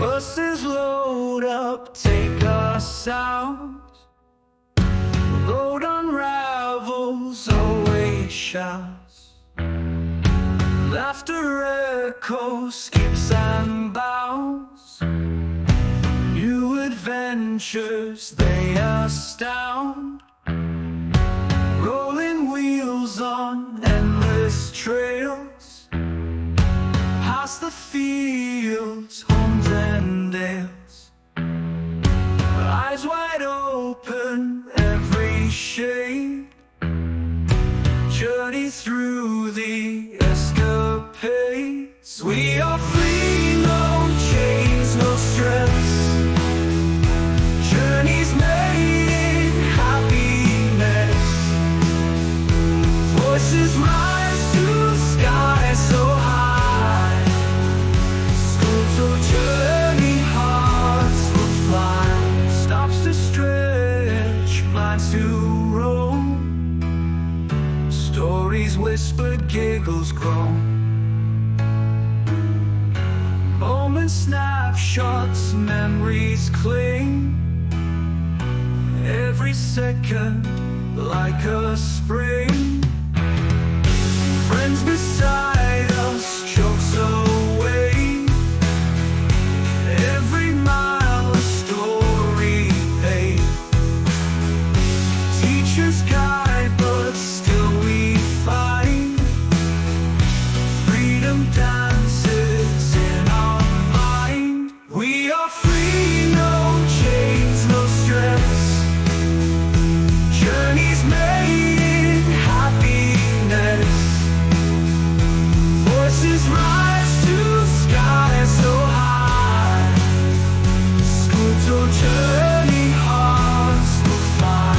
Buses load up, take us out. Road unravels, always shouts. Laughter echoes, skips and bounds. New adventures, they astound. Rolling wheels on endless trails, past the fields, homes and dales. Eyes wide open, every shade. Journey through the escapades. We are free, no chains, no stress. Journeys made in happiness. Voices rise to skies so high. Schools will journey, hearts will fly. Stops to stretch, minds to roam. Stories whispered, giggles grown. Moments, snapshots, memories cling. Every second like a spring. Friends beside us, jokes away. Every mile a story paved. Teachers guide, but still we find. Freedom dances in our mind. We are free, no chains, no stress. Journeys made in happiness. Voices rise to skies so high. Schools will journey, hearts will fly.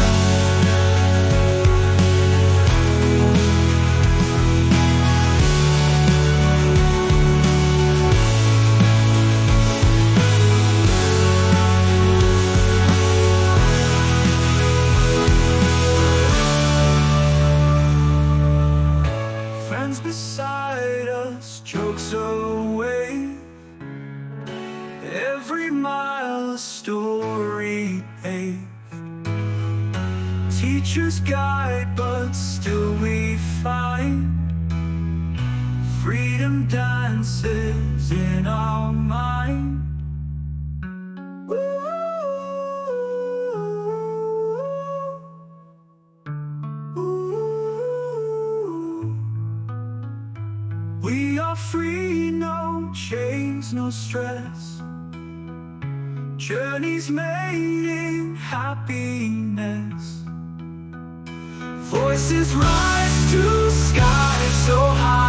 Friends beside us, jokes away. Every mile a story paved. Teachers guide, but still we find. Freedom dances in our mind. We are free, no chains, no stress. Journeys made in happiness. Voices rise to skies so high.